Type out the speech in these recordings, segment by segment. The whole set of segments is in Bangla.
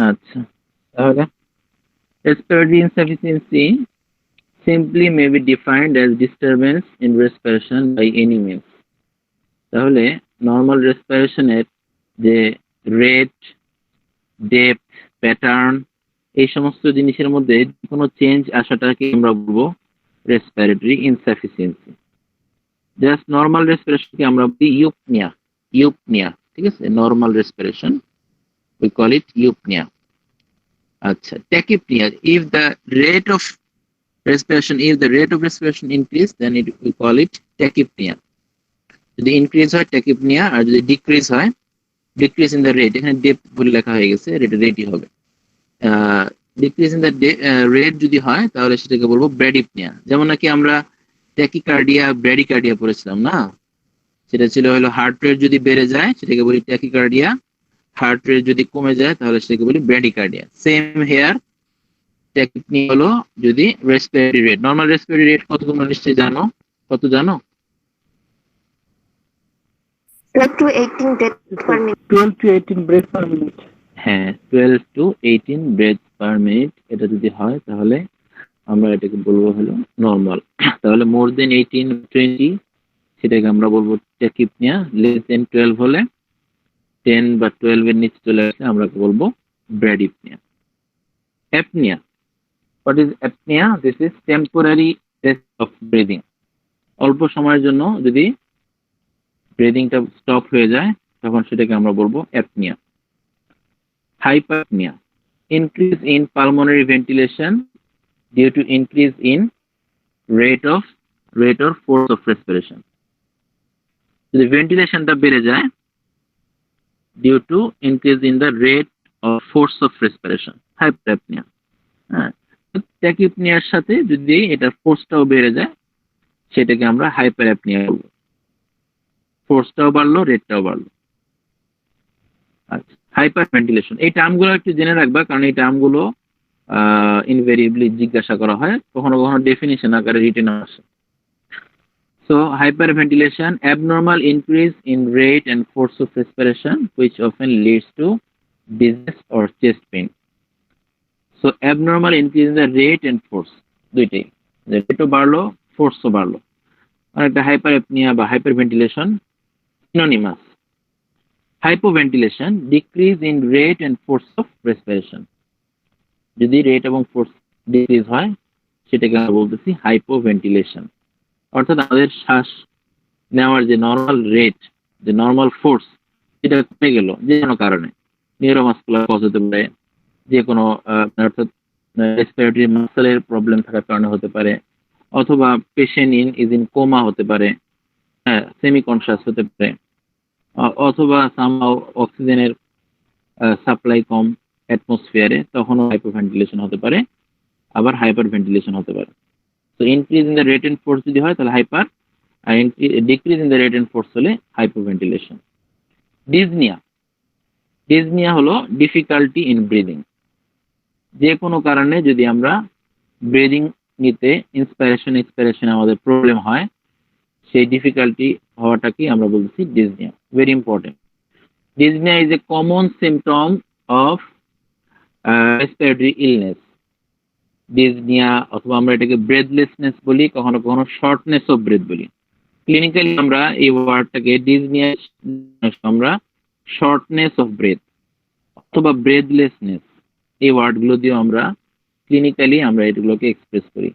আচ্ছা, তাহলে respiratory insufficiency simply may be defined as disturbance in respiration by any means. তাহলে নর্মাল রেসপিরেশনের যে রেট, ডেপথ, প্যাটার্ন, এই সমস্ত জিনিসের মধ্যে কোনো চেঞ্জ আসাটাকে আমরা বলবো রেসপিরেটরি ইনসাফিসিয়েন্সি। জাস্ট নর্মাল রেসপিরেশনকে আমরা বলি ইউপনিয়া। ইউপনিয়া, ঠিক আছে, normal respiration we call it eupnea. আচ্ছা, tachypnea, if the rate of respiration increase, then we call it tachypnea. যদি ইনক্রিজ হয় ট্যাকিপনিয়া, আর যদি ডিক্রিজ হয়, ডিক্রিজ ইন দ্য রেট, এখানে ডেপথ বলে লেখা হয়ে গেছে, রেটই হবে। ডিক্রিজ ইন দ্য রেট যদি হয় তাহলে সেটাকে বলবো ব্র্যাডিপনিয়া। যেমন নাকি আমরা ট্যাকিকার্ডিয়া, ব্র্যাডিকার্ডিয়া পড়েছিলাম না, সেটা ছিল হলো হার্ট রেট যদি বেড়ে যায় সেটাকে বলি ট্যাকিকার্ডিয়া, হার্ট রেট যদি কমে যায় তাহলে সেটাকে বলি ব্র্যাডিকার্ডিয়া। সেম হেয়ার, ট্যাকিপনিয়া হলো যদি respiratory rate, normal respiratory rate কত তোমরা নিশ্চয়ই জানো, কত জানো? 12 to 18 breaths per minute. 12 to 18 breaths per minute. হ্যাঁ, 12 to 18 breaths per minute, এটা যদি হয় তাহলে আমরা এটাকে বলবো হলো নর্মাল। তাহলে মোর দেন 18, 20 সেটাকে আমরা বলবো ট্যাকিপনিয়া। লেস দেন 12 হলে, 10 বা 12 এর নিচে চলে আসলে আমরা বলবো bradypnoea. Apnoea, what is apnoea? This is temporary rest of breathing. অল্প সময়ের জন্য যদি ব্রিদিংটা স্টপ হয়ে যায় তখন সেটাকে আমরা বলবো apnea. হাইপারনিয়া, increase in pulmonary ventilation due to increase in rate or force of respiration. যদি ভেন্টিলেশনটা বেড়ে যায় due to increase in the rate or force of respiration, hyperapnea. হ্যাঁ, ট্যাকিপনিয়ার সাথে যদি এটা ফোর্সটাও বেড়ে যায় সেটাকে আমরা হাইপারঅ্যাপনিয়া বলবো। ফোর্সটাও বাড়লো, রেটটাও বাড়লো। আচ্ছা, হাইপার ভেন্টিলেশন, এই টার্মগুলো একটু জেনে রাখবা, কারণ এই টার্মগুলো ইনভেরিয়েবলি জিজ্ঞাসা করা হয়, কখনো কখনো ডেফিনিশন আকারে রিটেন আসে। So hyperventilation, abnormal increase in rate and force of respiration which often leads to dizziness or chest pain. So abnormal increase in the rate and force, দুইটাই, রেটও বাড়লো, ফোর্সও বাড়লো। আর একটা হাইপারঅ্যাপনিয়া বা hyperventilation synonymous. Hypoventilation, decrease in rate and force of respiration. যদি রেট এবং ফোর্স ডিক্রিজ হয় সেটাকে আমরা বলতেছি হাইপোভেন্টিলেশন। অর্থাৎ আমাদের শ্বাস নেওয়ার যে নর্মাল রেট, যে নর্মাল ফোর্স, সেটা কমে গেল যে কোনো কারণে, নিউরোমাসকুলার কজ হতে পারে, যে কোনো অর্থাৎ রেসপিরেটরি মাসেলের প্রবলেম থাকার কারণে হতে পারে, অথবা পেশেন্ট ইজ ইন কোমা হতে পারে, হ্যাঁ, সেমি কনশাস হতে পারে, অথবা সামহাউ অক্সিজেনের সাপ্লাই কম অ্যাটমসফিয়ারে, তখনও হাইপোভেন্টিলেশন হতে পারে, আবার হাইপার ভেন্টিলেশন হতে পারে। তো increase in the rate and force যদি হয় তাহলে হাইপার, আর decrease in the rate and force হলে হাইপোভেন্টিলেশন। ডিজনিয়া, ডিজনিয়া হলো ডিফিকাল্টি ইন ব্রিদিং। যে কোনো কারণে যদি আমরা ব্রিদিং নিতে ইন্সপিরেশন এক্সপিরেশনে আমাদের প্রবলেম হয়, সেই ডিফিকাল্টি হওয়াটাকে আমরা বলছি dyspnoea. Very important. Dyspnoea is a common symptom of respiratory illness. Dyspnoea, অথবা আমরা এটাকে ব্রেথলেসনেস বলি, কখনো কখনো শর্টনেস অফ ব্রেথ বলি। ক্লিনিক্যালি আমরা এই ওয়ার্ডটাকে ডিজনিয়া আমরা শর্টনেস অফ ব্রেথ অথবা ব্রেথলেসনেস, এই ওয়ার্ডগুলো দিয়ে আমরা ক্লিনিক্যালি আমরা এগুলোকে এক্সপ্রেস করি।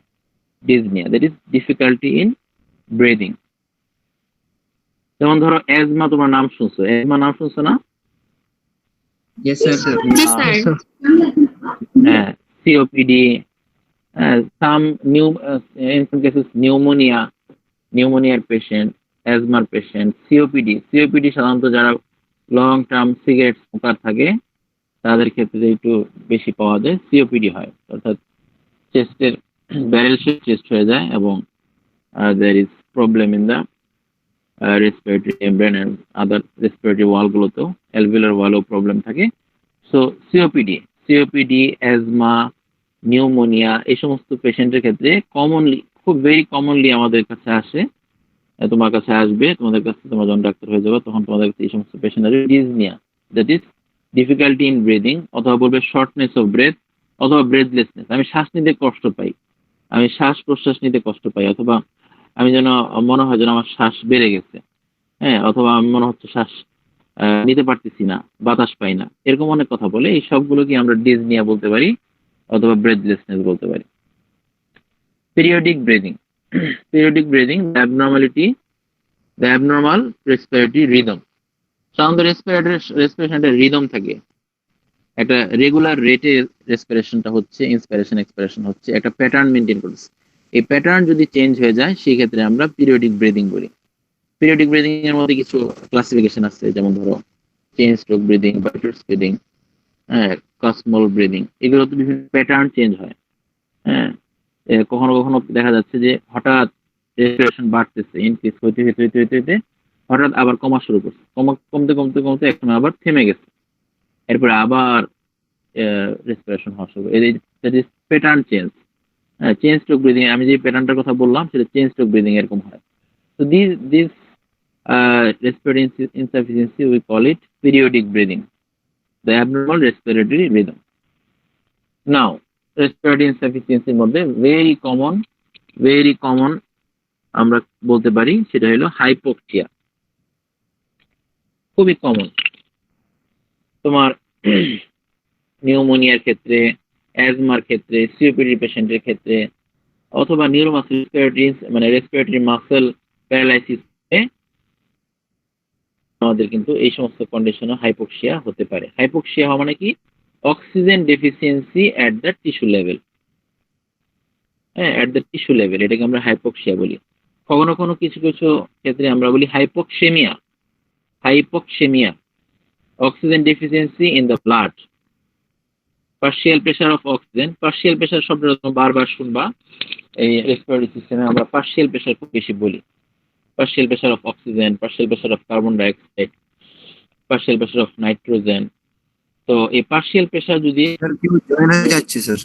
Dyspnoea, that is difficulty in breathing. যেমন ধরো অ্যাজমা, তোমার নাম শুনছো, অ্যাজমা নাম শুনছো না? Yes, sir. Yes, sir. হ্যাঁ, COPD, some new in some cases নিউমোনিয়ার পেশেন্ট, অ্যাজমার পেশেন্ট, সিওপিডি সাধারণত যারা লং টার্ম সিগারেট স্মোকার থাকে তাদের ক্ষেত্রে একটু বেশি পাওয়া যায়, সিওপিডি হয়, অর্থাৎ চেস্টের ব্যারেল শেপ চেস্ট হয়ে যায় এবং there is problem in the respiratory membrane and other respiratory wall গুলোতেও, alveolar wall ও প্রবলেম থাকে। সো সিওপিডি, অ্যাজমা, নিউমোনিয়া, এই সমস্ত পেশেন্টের ক্ষেত্রে কমনলি, খুব ভেরি কমনলি আমাদের কাছে আসে, তোমার কাছে আসবে, তোমাদের কাছে তোমরা যখন ডাক্তার হয়ে যাবে তখন তোমাদের কাছে এই সমস্ত পেশেন্ট আসবে dyspnoea, that is difficulty in breathing, অথবা বলবে শর্টনেস অফ ব্রেথ, অথবা ব্রেথলেসনেস, আমি শ্বাস নিতে কষ্ট পাই, আমি শ্বাস প্রশ্বাস নিতে কষ্ট পাই, অথবা আমি যেন মনে হয় যেন আমার শ্বাস বেড়ে গেছে, হ্যাঁ, অথবা আমি মনে হচ্ছে শ্বাস নিতে পারতেছি না, বাতাস পাই না, এরকম অনেক কথা বলে। এই সবগুলোকে আমরা ডিজনিয়া বলতে পারি অথবা ব্রেথলেসনেস বলতে পারি। Periodic breathing, periodic breathing, the abnormal respiratory rhythm. সাধারণত রেসপিরেশন একটা রিদম থাকে, একটা রেগুলার রেটে রেসপিরেশনটা হচ্ছে, ইন্সপিরেশন এক্সপিরেশন হচ্ছে, একটা প্যাটার্ন মেনটেন করছে। এই প্যাটার্ন যদি চেঞ্জ হয়ে যায় সেই ক্ষেত্রে আমরা পিরিয়ডিক ব্রিদিং বলি। পিরিয়ডিক ব্রিদিং এর মধ্যে কিছু ক্লাসিফিকেশন আছে, যেমন ধরো chain stroke breathing, butters breathing, হ্যাঁ, কসমল ব্রিদিং, এগুলো তো বিভিন্ন প্যাটার্ন চেঞ্জ হয়। হ্যাঁ, কখনো কখনো দেখা যাচ্ছে যে হঠাৎ রেসপিরেশন বাড়তেছে, ইনক্রিজ হইতে হইতে হইতে হইতে হইতে হঠাৎ আবার কমা শুরু করছে, কমতে কমতে কমতে এখন আবার থেমে গেছে, এরপরে আবার রেসপিরেশন হওয়া শুরু, that is pattern change. Chain stroke breathing, আমি যে প্যাটার্নটার কথা বললাম সেটা চেইন স্ট্রোক ব্রিদিং এরকম হয়। তো this respiratory insufficiency, we call it periodic breathing, the abnormal respiratory rhythm. Now, respiratory insufficiency এর মধ্যে very common আমরা বলতে পারি সেটা হলো হাইপোক্সিয়া। খুবই কমন তোমার নিউমোনিয়ার ক্ষেত্রে, অ্যাজমার ক্ষেত্রে, সিওপিডি পেশেন্টের ক্ষেত্রে, অথবা নিউরোমাসেল রেসপিরেটরি মাসেল প্যারালাইসিস, আমাদের কিন্তু এই সমস্ত কন্ডিশনে হাইপোক্সিয়া হতে পারে। হাইপোক্সিয়া হওয়া মানে কি? Oxygen deficiency at the tissue level, হ্যাঁ, অ্যাট দ্য টিস্যু লেভেল, এটাকে আমরা হাইপোক্সিয়া বলি। কখনো কখনো কিছু কিছু ক্ষেত্রে আমরা বলি hypoxaemia. Oxygen deficiency in the blood, partial pressure of oxygen. Partial pressure শব্দটা তোমরা বারবার শুনবা, এই রেসপিরেটরি সিস্টেমে আমরা পার্শিয়াল প্রেশার খুব বেশি বলি। partial pressure of oxygen, partial pressure of carbon dioxide, partial pressure of nitrogen. তো এই partial pressure যদি স্যার কেউ জয়েন হয়ে যাচ্ছে স্যার।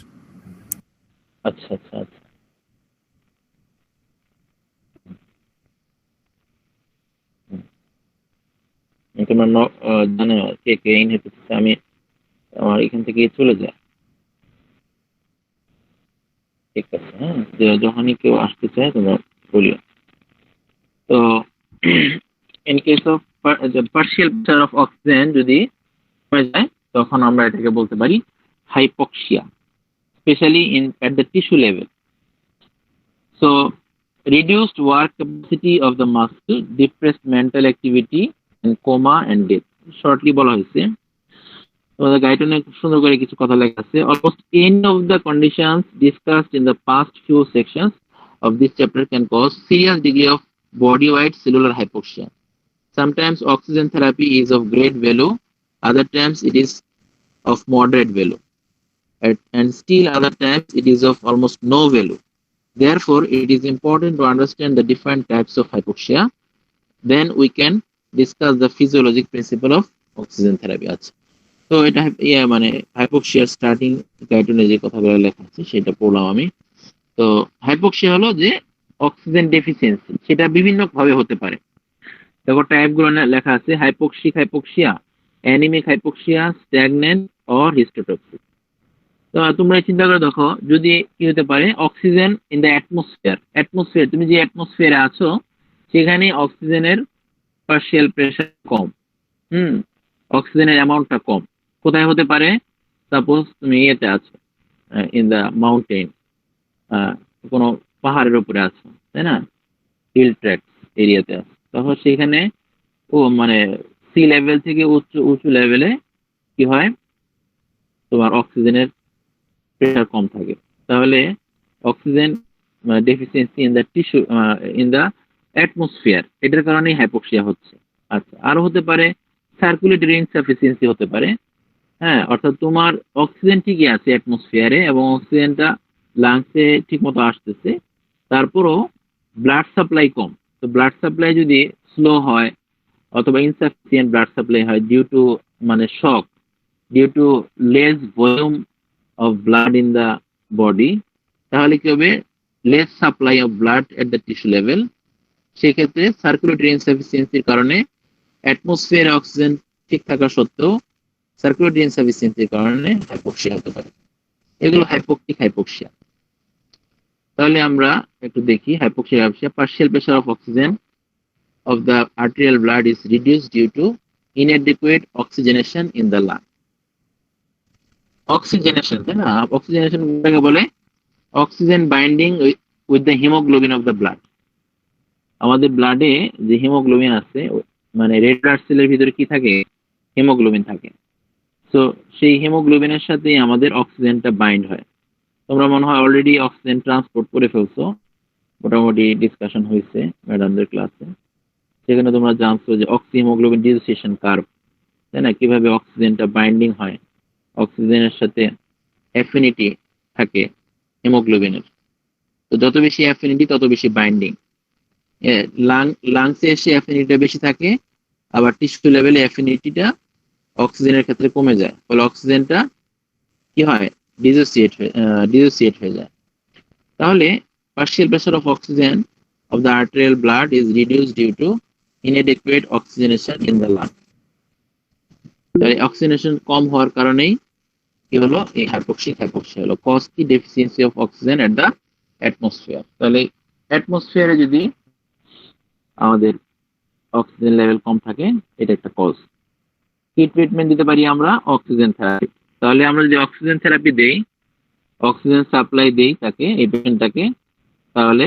আচ্ছা আচ্ছা আচ্ছা, তোমার জানো কে কে ইন হতে, আমি আমার এখান থেকে চলে যায়, ঠিক আছে, হ্যাঁ, যখনই কেউ আসতে চায় তোমরা বলিও। তো in case of partial pressure of oxygen যদি কমে যায় তখন আমরা এটাকে বলতে পারি hypoxia, specially in at the tissue level. So reduced work capacity of the muscle, depressed mental activity, and coma and death. Shortly বলা হয়েছে, তোমাদের গাইডলাইনে খুব সুন্দর করে কিছু কথা লেখা আছে। Almost any of the conditions discussed in the past few sections of this chapter can cause serious degree of body-wide cellular hypoxia. Sometimes oxygen therapy is of great value, other times it is of moderate value, and still other times it is of almost no value. Therefore, it is important to understand the different types of hypoxia. Then we can discuss the physiologic principle of oxygen therapy. আচ্ছা, তো এটা মানে হাইপোক্সিয়ার স্টার্টিং গাইডলাইনে যে কথাগুলো লেখা আছে সেটা পড়লাম আমি। তো হাইপোক্সিয়া হলো যে অক্সিজেন ডেফিসিয়েন্সি, সেটা বিভিন্ন ভাবে হতে পারে। দেখো টাইপগুলো লেখা আছে: hypoxic hypoxia, anaemic hypoxia, stagnant or histotoxic. তো তোমরা চিন্তা করে দেখো, যদি কি হতে পারে, অক্সিজেন ইন দ্য অ্যাটমসফিয়ার, তুমি যে অ্যাটমসফিয়ারে আছো সেখানে অক্সিজেনের পার্শিয়াল প্রেশার কম, অক্সিজেনের অ্যামাউন্টটা কম। কোথায় হতে পারে? সাপোজ তুমি ইয়েতে আছো, ইন দ্য মাউন্টেন, কোনো পাহাড়ের উপরে আছো, তাই না, হিল ট্র্যাক এরিয়াতে আছো, তখন সেখানে মানে সি লেভেল থেকে উঁচু লেভেলে কি হয়, তোমার অক্সিজেনের প্রেশার কম থাকে, তাহলে oxygen deficiency in the tissue in the atmosphere, এটার কারণেই হাইপোক্সিয়া হচ্ছে। আচ্ছা, আরো হতে পারে সার্কুলেটরি ইনসাফিসিয়েন্সি হতে পারে, হ্যাঁ, অর্থাৎ তোমার অক্সিজেন ঠিকই আছে অ্যাটমসফিয়ারে এবং অক্সিজেনটা লাংসে ঠিক মতো আসতেছে, তারপরও ব্লাড সাপ্লাই কম। তো ব্লাড সাপ্লাই যদি স্লো হয় অথবা ইনসাফিসিয়েন্ট ব্লাড সাপ্লাই হয় due to shock, due to less volume of blood in the body, তাহলে কি হবে, less supply of blood at the tissue level। সেক্ষেত্রে সার্কুলেটরি ইনসাফিসিয়েন্সির কারণে অ্যাটমসফিয়ারে অক্সিজেন ঠিক থাকা সত্ত্বেও সার্কুলেটরি ইনসাফিসিয়েন্সির কারণে হাইপোক্সিয়া হতে পারে। এগুলো হাইপোক্সিক হাইপোক্সিয়া। তাহলে আমরা একটু দেখি hypoxia hypoxia. Partial pressure of oxygen of the arterial blood is reduced due to inadequate oxygenation in the lung. Oxygenation, তাই না? Oxygenation কাকে বলে? Oxygen binding with the hemoglobin of the blood. আমাদের ব্লাডে যে হিমোগ্লোবিন আছে, মানে রেড ব্লাড সেলের ভিতরে কি থাকে? হিমোগ্লোবিন থাকে। সো সেই হিমোগ্লোবিনের সাথে আমাদের অক্সিজেনটা বাইন্ড হয়। তোমরা মনে হয় অলরেডি অক্সিজেন ট্রান্সপোর্ট করে ফেলছো, মোটামুটি ডিসকাশন হয়েছে ম্যাডামদের ক্লাসে। সেখানে তোমরা জানছো যে অক্সিহিমোগ্লোবিন ডিসোসিয়েশন কার্ভ, তাই না? কিভাবে অক্সিজেনটা বাইন্ডিং হয়, অক্সিজেনের সাথে অ্যাফিনিটি থাকে হিমোগ্লোবিনের। তো যত বেশি অ্যাফিনিটি তত বেশি বাইন্ডিং। লাংসে এসে অ্যাফিনিটিটা বেশি থাকে, আবার টিস্যু লেভেলে অ্যাফিনিটিটা অক্সিজেনের ক্ষেত্রে কমে যায়, ফলে অক্সিজেনটা কি হয়? ডিসোসিয়েট হয়ে যায়। তাহলে partial pressure of oxygen of the arterial blood is reduced due to inadequate oxygenation in the lung. তাহলে অক্সিজেনেশন কম হওয়ার কারণেই কি হলো? এই হাইপোক্সিয়া হলো। কজ কি? Deficiency of oxygen at the atmosphere. তাহলে অ্যাটমসফিয়ারে যদি আমাদের অক্সিজেন লেভেল কম থাকে, এটা একটা কজ। কি ট্রিটমেন্ট দিতে পারি আমরা? Oxygen therapy. তাহলে আমরা যদি অক্সিজেন থেরাপি দেই, অক্সিজেন সাপ্লাই দেই তাকে, এই পেশেন্টটাকে, তাহলে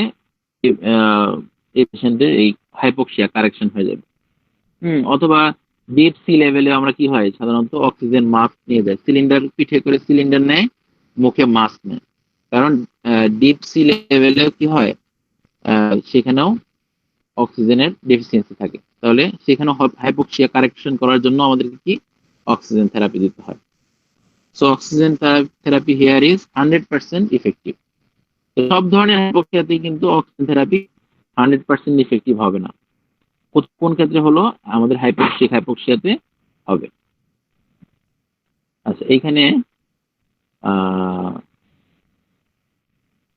এই পেশেন্টের এই হাইপোক্সিয়া কারেকশন হয়ে যাবে। অথবা ডিপ সি লেভেলে আমরা কি হয়, সাধারণত অক্সিজেন মাস্ক নিয়ে যায়, সিলিন্ডার পিঠে করে সিলিন্ডার নেয়, মুখে মাস্ক নেয়। কারণ ডিপ সি লেভেলে কি হয়, সেখানেও অক্সিজেনের ডেফিসিয়েন্সি থাকে। তাহলে সেখানে হাইপোক্সিয়া কারেকশন করার জন্য আমাদেরকে কি অক্সিজেন থেরাপি দিতে হয়। So oxygen therapy here is 100% effective. সব ধরনের হাইপোক্সিয়াতেই কিন্তু অক্সিজেন থেরাপি 100% ইফেক্টিভ হবে না। কোন ক্ষেত্রে হলো? আমাদের হাইপোক্সিয়াতে হবে। আচ্ছা, এইখানে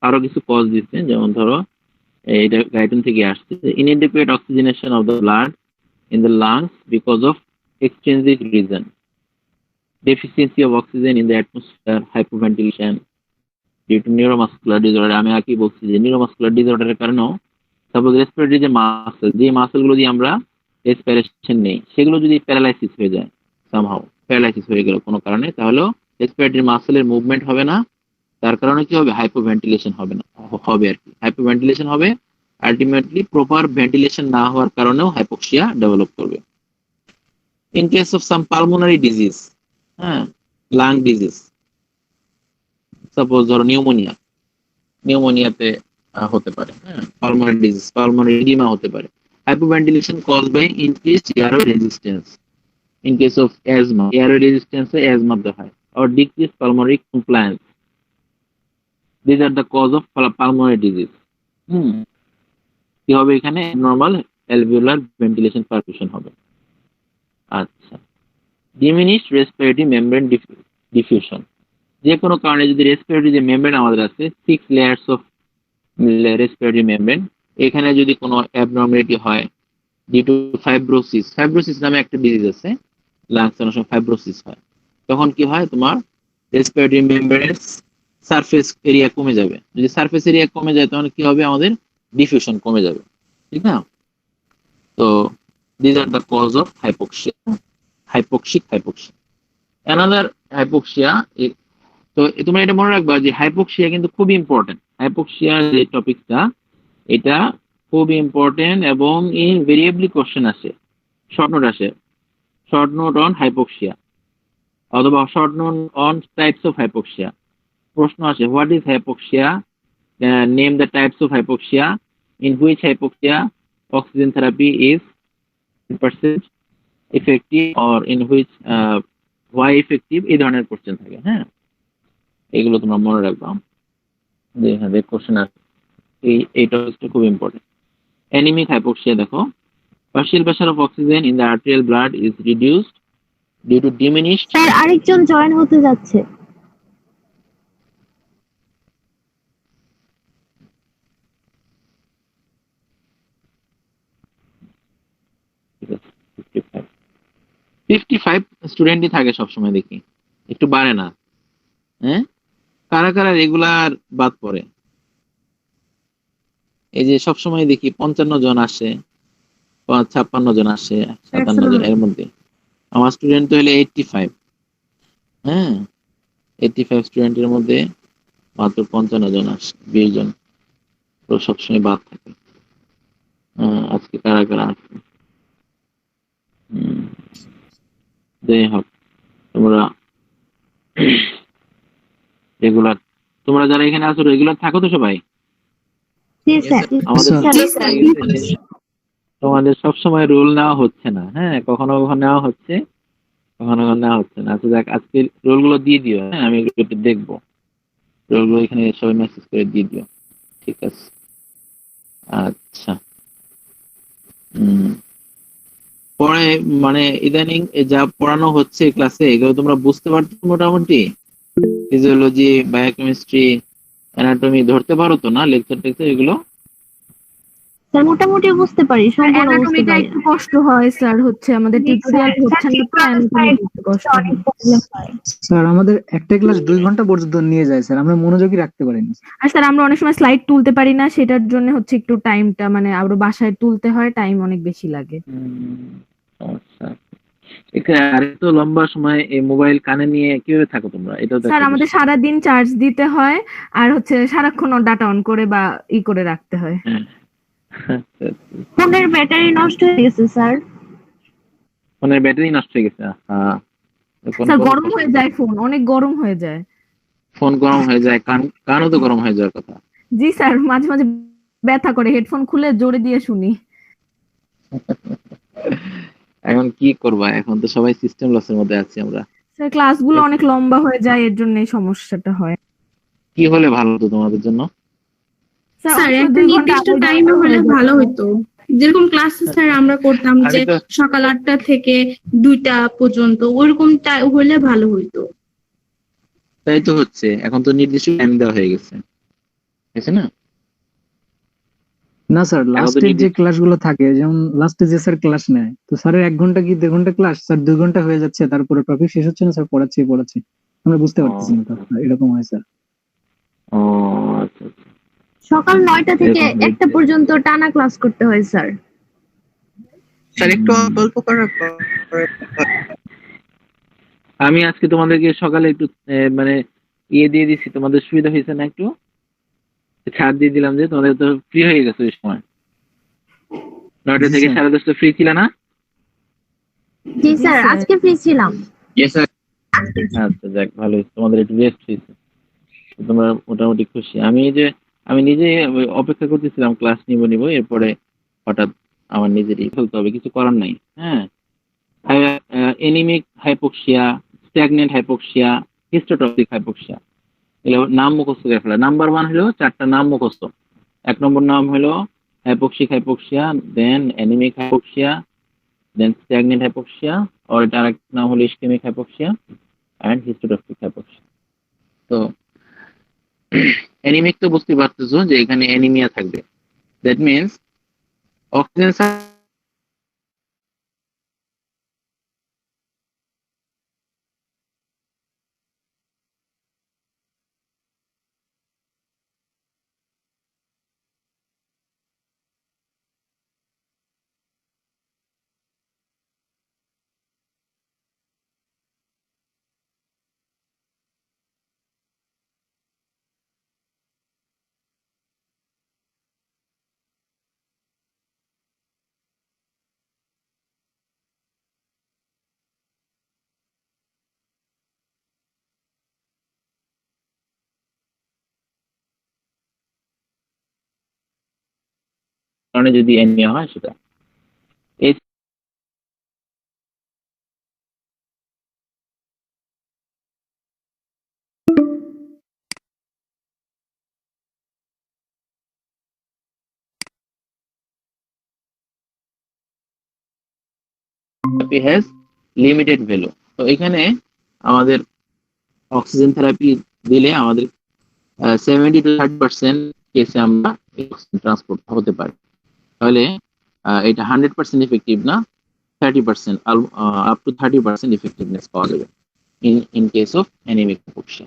আরো কিছু কজ দিচ্ছে, যেমন ধরো এটা গাইডলাইন থেকে আসছে, inadequate oxygenation of the blood in the lungs because of extrinsic reason, deficiency of oxygen in the atmosphere, hypoventilation due to neuromuscular disorder। আমি আগে বলছি যে নিউরোমাসকুলার ডিসঅর্ডারের কারণেও, সাপোজ রেসপিরেটরি যে মাসেলগুলো দিয়ে আমরা রেসপিরেশন নেই, সেগুলো যদি প্যারালাইসিস হয়ে যায়, সামহাউ প্যারালাইসিস হয়ে গেল কোনো কারণে, তাহলেও রেসপিরেটরি মাসেলের মুভমেন্ট হবে না। তার কারণে কি হবে? হাইপোভেন্টিলেশন হবে না, হবে আর কি, হাইপোভেন্টিলেশন হবে। আলটিমেটলি প্রপার ভেন্টিলেশন না হওয়ার কারণেও হাইপোক্সিয়া ডেভেলপ করবে। In case of some pulmonary disease, হ্যাঁ, লাং ডিজিজ, সাপোজ ধরো নিউমোনিয়াতে হতে পারে, হ্যাঁ, পালমোনারি ডিজিজ, পালমোনারি এডিমা হতে পারে। Hypoventilation cause by increased airway resistance. In case of asthma, airway রেজিস্ট্যান্সে অ্যাজমা হয়, or decreased pulmonary compliance. These are the cause of pulmonary disease. কি হবে এখানে? নরমাল অ্যালভিওলার ভেন্টিলেশন পারফিউশন হবে। আচ্ছা, ডিমিনিশড রেসপিরেটরি মেমব্রেন ডিফিউশন। যে কোনো কারণে যদি রেসপিরেটরি যে মেমব্রেন আমাদের আছে, 6 লেয়ার্স অফ রেসপিরেটরি মেমব্রেন, এখানে যদি কোনো অ্যাবনর্মালিটি হয় ডিউ টু ফাইব্রোসিস নামে একটা ডিজিজ আছে, লাংস অনেক সময় ফাইব্রোসিস হয়, তখন কি হয়? তোমার রেসপিরেটরি মেমব্রেনের সারফেস এরিয়া কমে যাবে। যদি সারফেস এরিয়া কমে যায়, তখন কি হবে? আমাদের ডিফিউশন কমে যাবে, ঠিক না? তো this are the cause of hypoxic hypoxia. Another hypoxia. তো তোমরা এটা মনে রাখবা যে হাইপোক্সিয়া কিন্তু খুব ইম্পর্টেন্ট। হাইপোক্সিয়ার যে টপিকটা, এটা খুব ইম্পর্টেন্ট এবং ইনভেরিয়েবলি কোশ্চেন আসে, শর্ট নোট আসে, শর্ট নোট অন হাইপোক্সিয়া অথবা short note on types of hypoxia. প্রশ্ন আসে, what is hypoxia, name the types of hypoxia, in which hypoxia oxygen therapy is 100% effective, or in which why effective, এই ধরনের কোশ্চেন থাকে। হ্যাঁ, এগুলো তোমরা মনে রাখবা যে হ্যাঁ কোশ্চেন আছে। এই টপিকটা খুব ইম্পর্টেন্ট। অ্যানিমিক হাইপোক্সিয়া দেখো, partial pressure of oxygen in the arterial blood is reduced due to diminished। Sir আরেকজন জয়েন হতে যাচ্ছে। ঠিক আছে, 55 55 স্টুডেন্টই থাকে সবসময়, দেখি একটু বাড়ে না। হ্যাঁ, কারা কারা রেগুলার বাদ পড়ে? এই যে সবসময় দেখি 55 জন আসে, 56 জন আসে, 57 জন, এর মধ্যে আমার স্টুডেন্ট তো হলে 85। হ্যাঁ, 85 স্টুডেন্টের মধ্যে মাত্র 55 জন আসে, 20 জন তো সবসময় বাদ থাকে। আজকে কারা কারা আসে? হুম, যাই হোক, তোমরা রেগুলার, তোমরা যারা এখানে আছো রেগুলার থাকো তো সবাই? জি স্যার। আমাদের স্যার। তো হয়ে গেছে যে তোমাদের সবসময় রোল নেওয়া হচ্ছে না। হ্যাঁ, কখনো কখনো নেওয়া হচ্ছে, কখনো কখনো নেওয়া হচ্ছে না। আচ্ছা যাক, আজকে রোল গুলো দিয়ে দিও। হ্যাঁ, আমি এগুলো একটু দেখবো। রোল গুলো এখানে সবাই মেসেজ করে দিয়ে দিও, ঠিক আছে? আচ্ছা। পরে মানে ইদানিং যা পড়ানো হচ্ছে ক্লাসে, এগুলো তোমরা বুঝতে পারছো মোটামুটি? ফিজিওলজি, বায়োকেমিস্ট্রি, অ্যানাটমি ধরতে পারো তো না? লেকচার টেকচার এগুলো? স্যার মোটামুটি বুঝতে পারি, সম্পূর্ণ বুঝতে অ্যানাটমিটা পারি একটু কষ্ট হয় স্যার, হচ্ছে আমাদের টিউটোরিয়াল হচ্ছে না তো, অ্যানাটমিটা একটু কষ্ট হয়। স্যার আমাদের একটা ক্লাস 2 ঘন্টা পর্যন্ত নিয়ে যায় স্যার, আমরা মনোযোগী রাখতে পারি না। আর স্যার আমরা অনেক সময় স্লাইড তুলতে পারি না, সেটার জন্য হচ্ছে একটু টাইমটা মানে আরো বাসায় তুলতে হয়, টাইম অনেক বেশি লাগে। সমস্যা। এখানে আর তো লম্বা সময় এই মোবাইল কানে নিয়ে কিভাবে থাকো তোমরা? এটাও তো স্যার একটা আমাদের বিষয়। সারা দিন চার্জ দিতে হয়, আর হচ্ছে সারাক্ষণ ডাটা অন করে বা করে রাখতে হয়। হ্যাঁ। ফোনের ব্যাটারি নষ্ট হয়ে গেছে স্যার। ফোনের ব্যাটারি নষ্ট হয়ে গেছে? হ্যাঁ, ফোন স্যার কত গরম কষ্ট। হয়ে যায়, ফোন অনেক গরম হয়ে যায়। ফোন গরম হয়ে যায়, কানও তো গরম হয়ে যাওয়ার কথা। জি স্যার, মাঝে মাঝে ব্যথা করে, হেডফোন খুলে জোরে দিয়ে শুনি। এখন কি করবা? এখন তো সবাই সিস্টেম লসের মধ্যে আছি আমরা। স্যার ক্লাসগুলো অনেক লম্বা হয়ে যায়, এর জন্য এই সমস্যাটা হয়। কি হলে ভালো হতো তোমাদের জন্য? স্যার স্যার অবশ্যই একটা 2 ঘন্টা নির্দিষ্ট আগে টাইমে হলে ভালো হতো। যেরকম ক্লাস স্যার আমরা করতাম আমি যে তো সকাল 8টা থেকে 2টা পর্যন্ত, ওরকমটা হলে ভালো হইতো। তাই তো হচ্ছে, এখন তো নির্দিষ্ট টাইম দেওয়া হয়ে গেছে, হয়েছে না? না স্যার, এখন তো লাস্টের যে নির্দিষ্ট। ক্লাসগুলো থাকে, যেমন লাস্টে যে স্যার ক্লাস নেয়, তো স্যারের 1 ঘন্টা কি 1.5 ঘন্টা ক্লাস, স্যার 2 ঘন্টা হয়ে যাচ্ছে, তারপরে টপিক শেষ হচ্ছে না, স্যার পড়াচ্ছি আমরা বুঝতে ও, পারতেছি না, স্যার এরকম হয় স্যার। ও, আচ্ছা আচ্ছা, সকাল 9টা থেকে এরকম 1টা হয়েছে। পর্যন্ত টানা ক্লাস করতে হয় স্যার। স্যার একটু অল্প করার পরে আমি আজকে তোমাদেরকে সকালে একটু মানে ইয়ে দিয়ে দিচ্ছি, তোমাদের সুবিধা হয়েছে না? একটু ছাড় দিয়ে দিলাম, যে তোমাদের তো ফ্রি হয়ে গেছে ওই সময়। 9টা জি থেকে স্যার। 10:30 ফ্রি ছিল না? জি জি স্যার, স্যার। আজকে ফ্রি ছিলাম। আচ্ছা যাক, ভালো হয়েছে, তোমাদের একটু রেস্ট হয়েছে, তোমরা মোটামুটি খুশি। আমি নিজে অপেক্ষা করতেছিলাম ক্লাস নিব এরপরে হঠাৎ আমার নিজেরই ফেলতে হবে, কিছু করার নাই। হ্যাঁ, anaemic hypoxia, stagnant hypoxia, histotoxic hypoxia, এগুলো নাম মুখস্থ করে ফেলা। নাম্বার 1 হলো 4টা নাম মুখস্থ। 1 নম্বর নাম হলো হাইপোক্সিক হাইপোক্সিয়া, দেন অ্যানিমিক হাইপোক্সিয়া, দেন স্ট্যাগনেন্ট হাইপোক্সিয়া, আর এটা আরেকটা নাম হলো ইসকেমিক হাইপোক্সিয়া অ্যান্ড হিস্টোটক্সিক হাইপোক্সিয়া। তো অ্যানিমিক তো বুঝতে পারতেছো যে এখানে অ্যানিমিয়া থাকবে। দ্যাট মিনস অক্সিজেন কারণে যদি অ্যানিমিয়া হয় সেটা এই থেরাপি হ্যাজ লিমিটেড ভ্যালু। তো এখানে আমাদের অক্সিজেন থেরাপি দিলে আমাদের 70 to 30% কেসে আমরা অক্সিজেন ট্রান্সপোর্ট হতে পারি। তাহলে এটা 100% ইফেক্টিভ না, 30% up to 30% effectiveness পাওয়া যাবে in case of anemic hypoxia.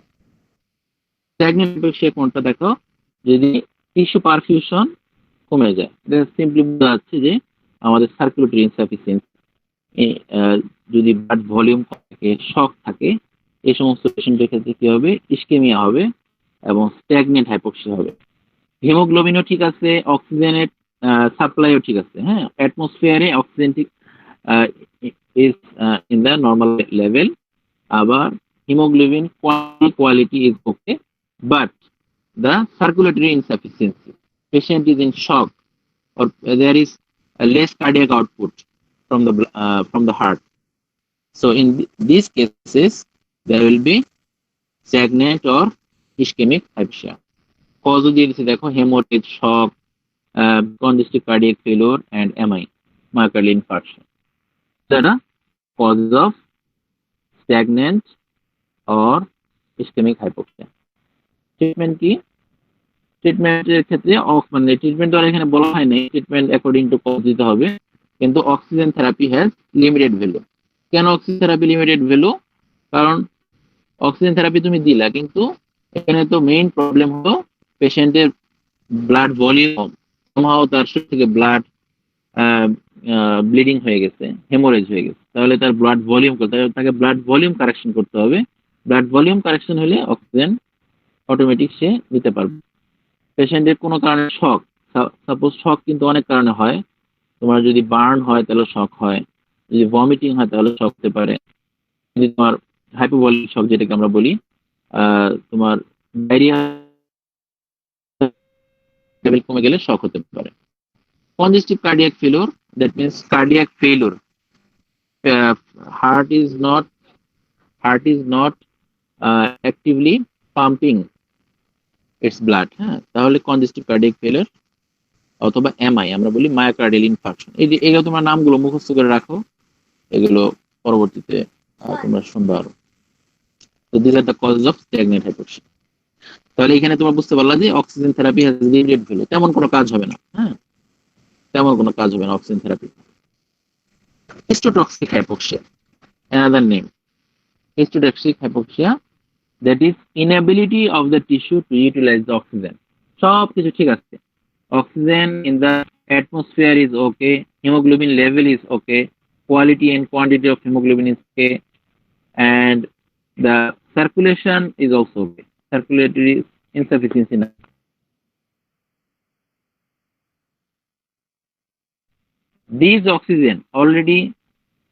Stagnant hypoxia কোনটা দেখো, যদি টিস্যু পারফিউশন কমে যায়, এটা সিম্পলি বোঝা যাচ্ছে যে আমাদের সার্কুলেটরি ইনসাফিসিয়েন্সি, যদি ব্লাড ভলিউম থাকে, শক থাকে, এই সমস্ত পেশেন্টের ক্ষেত্রে কি হবে, ইসকেমিয়া হবে এবং স্ট্যাগনেন্ট হাইপোক্সিয়া হবে। হিমোগ্লোবিনও ঠিক আছে, অক্সিজেনের সাপ্লাইও ঠিক আছে, হ্যাঁ, অ্যাটমসফিয়ারে অক্সিজেন ঠিক is in the normal level, আবার haemoglobin quality is okay, but the circulatory insufficiency, patient is in shock, or there is a less cardiac output from the heart. So in these cases there will be stagnant or ischemic hypoxia. Cause of this দেখো hemorrhage, shock, congestive cardiac failure and MI, myocardial infarction. That are causes of stagnant or ischemic hypoxia. Treatment কি? ট্রিটমেন্টের ক্ষেত্রে মানে ট্রিটমেন্ট আর এখানে বলা হয় নাই, ট্রিটমেন্ট অ্যাকর্ডিং টু কজ দিতে হবে, কিন্তু oxygen therapy has limited value. কেন অক্সিজেন থেরাপি লিমিটেড ভ্যালু? কারণ অক্সিজেন থেরাপি তুমি দিলা, কিন্তু এখানে তো মেইন প্রবলেম হলো পেশেন্টের ব্লাড ভলিউম, somehow তার শরীর থেকে ব্লাড ব্লিডিং হয়ে গেছে, হেমোরেজ হয়ে গেছে, তাহলে তার ব্লাড ভলিউম করতে হবে, তাকে ব্লাড ভলিউম কারেকশন করতে হবে। ব্লাড ভলিউম কারেকশন হলে অক্সিজেন অটোমেটিক সে দিতে পারবে। পেশেন্টের কোনো কারণে শক, সাপোজ শক কিন্তু অনেক কারণে হয়, তোমার যদি বার্ন হয় তাহলে শক হয়, যদি ভমিটিং হয় তাহলে শক হতে পারে, যদি তোমার হাইপোভলিক শক যেটাকে আমরা বলি, তোমার ডায়রিয়া লেভেল কমে গেলে শক হতে পারে। Congestive cardiac failure, that means cardiac failure, heart is not actively pumping its blood, হ্যাঁ, তাহলে কনজেস্টিভ কার্ডিয়াক ফেলিওর অথবা এমআই আমরা বলি, মায়োকার্ডিয়াল ইনফার্কশন। এই যে এগুলো তোমার নামগুলো মুখস্থ করে রাখো, এগুলো পরবর্তীতে তোমরা শুনবে আরো। তো this are the causes of stagnant hypoxia. তাহলে এখানে তোমরা বুঝতে পারলা যে oxygen therapy has limited value, তেমন কোনো কাজ হবে না, হ্যাঁ, তেমন কোনো কাজ হবে না oxygen therapy. Histotoxic hypoxia, another name, histotoxic hypoxia, that is inability of the tissue to utilize the oxygen. সব কিছু ঠিক আছে, oxygen in the atmosphere is okay, hemoglobin level is okay, quality and quantity of hemoglobin is okay, and the circulation is also okay, circulatory insufficiency. This oxygen, already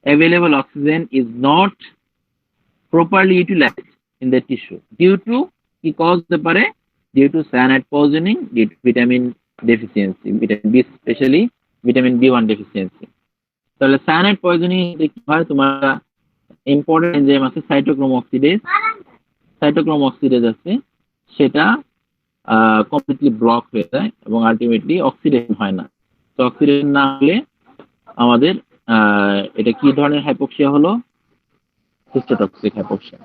available oxygen, is not properly utilized in the tissue due to কি cause হতে পারে, due to cyanide poisoning, due to vitamin deficiency, vitamin B, especially vitamin B1 deficiency. তাহলে cyanide poisoning কি হয়, তোমার ইম্পর্টেন্ট এনজাইম আছে সাইটোক্রোম অক্সিডেজ আছে, সেটা কমপ্লিটলি ব্লক হয়ে যায় এবং আলটিমেটলি অক্সিডেশন হয় না। তো অক্সিডেশন না হলে আমাদের এটা কি ধরনের হাইপোক্সিয়া হলো, হিস্টোটক্সিক হাইপোক্সিয়া।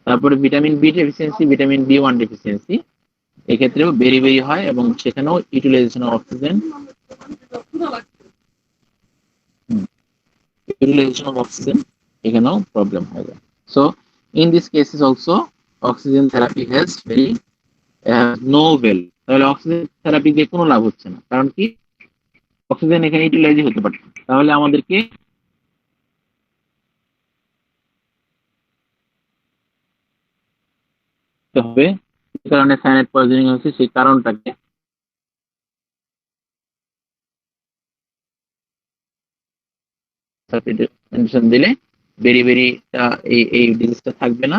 তারপরে vitamin B deficiency, vitamin B one deficiency, এক্ষেত্রেও বেরি হয় এবং সেখানেও ইউটিলাইজেশন অফ অক্সিজেন এখানেও প্রবলেম হয়ে যায়। So in this cases also oxygen therapy has very no value. তাহলে অক্সিজেন থেরাপি দিয়ে কোনো লাভ হচ্ছে না, কারণ কি অক্সিজেন এখানে ইউটিলাইজ হতে পারে। তাহলে আমাদেরকে হবে যে কারণে সায়ানাইড পয়জনিং হচ্ছে সেই কারণটাকে দিলে বেরি এই ডিজিজটা থাকবে না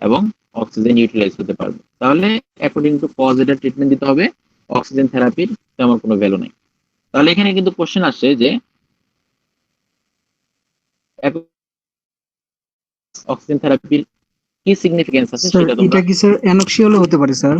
এবং অক্সিজেন ইউটিলাইজ হতে পারবে। তাহলে অ্যাকর্ডিং টু কজ এটা ট্রিটমেন্ট দিতে হবে, অক্সিজেন থেরাপির তেমন কোনো ভ্যালু নেই। তাহলে এখানে কিন্তু কোশ্চেন আসছে যে অক্সিজেন থেরাপির কি সিগনিফিকেন্স আছে সেটা তোমরা। এটা কি স্যার অ্যানক্সিয়ালও হতে পারে sir?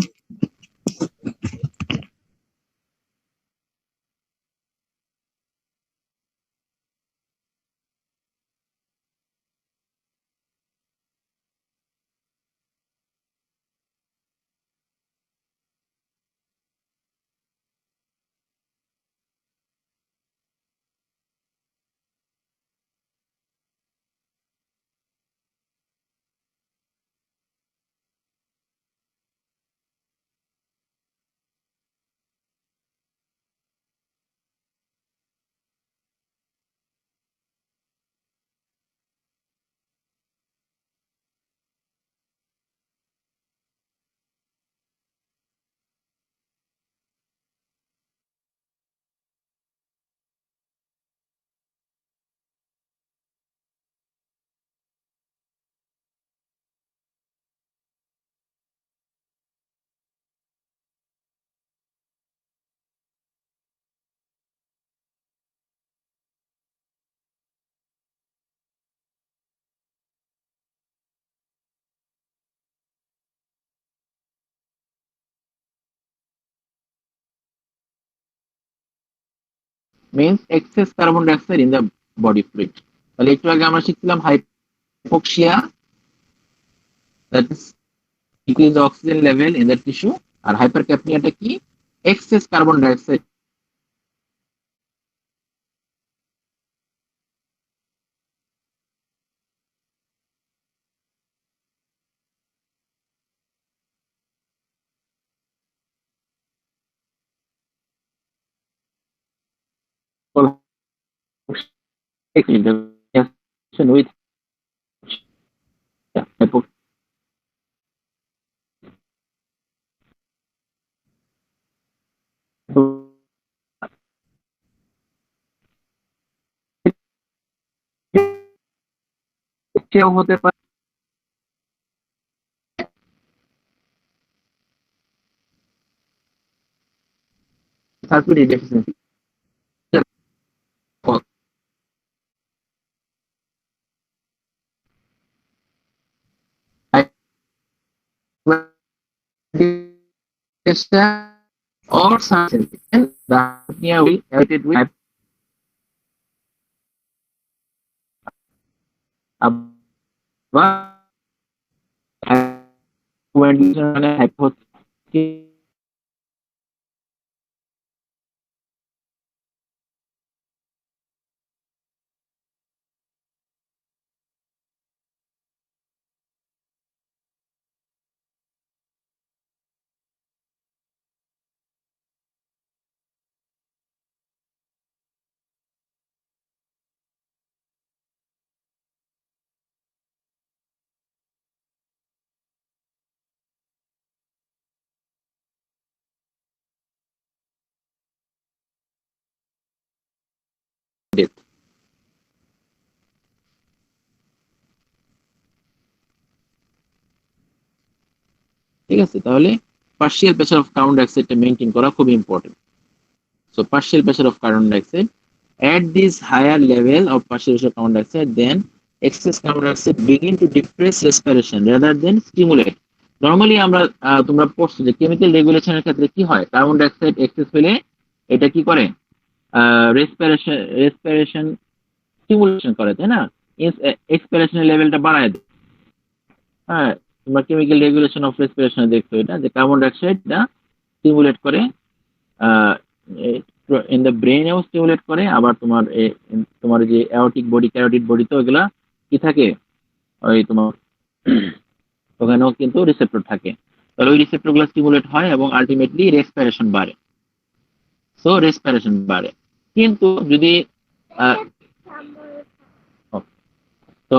means excess carbon dioxide in the body fluid. তাহলে একটু আগে আমরা শিখছিলাম hypoxia, that is increase the oxygen level in the tissue, R hypercapnia টা কি, excess carbon dioxide with হতে পারে sulphate deficiency. or something, and the apnea will elevate with death. ঠিক আছে, তাহলে পার্শিয়াল প্রেসার অফ কার্বন ডাইঅক্সাইডটা মেইনটেইন করা খুব important. So partial pressure of carbon dioxide, at this higher level of partial pressure of carbon dioxide, then excess carbon dioxide begin to depress respiration rather than stimulate. Normally আমরা তোমরা পড়ছো যে কেমিক্যাল রেগুলেশনের ক্ষেত্রে কি হয়, কার্বন ডাইঅক্সাইড এক্সেস হলে এটা কি করে, রেসপিরেশন স্টিমুলেশন করে, তাই না, এক্সপিরেশনের লেভেলটা বাড়ায় দেয়। হ্যাঁ, তোমরা কেমিক্যাল রেগুলেশন অফ রেসপিরেশনে দেখছো এটা, যে কার্বন ডাইঅক্সাইডটা স্টিমুলেট করে ইন দ্য ব্রেনেও স্টিমুলেট করে, আবার তোমার যে অ্যাওরটিক বডি, ক্যারোটিড বডিতে ওগুলা কি থাকে, ওই তোমার ওখানেও কিন্তু রিসেপ্টর থাকে। তাহলে ওই রিসেপ্টর গুলো স্টিমুলেট হয় এবং আলটিমেটলি রেসপিরেশন বাড়ে। সো রেসপিরেশন বাড়ে, কিন্তু যদি তো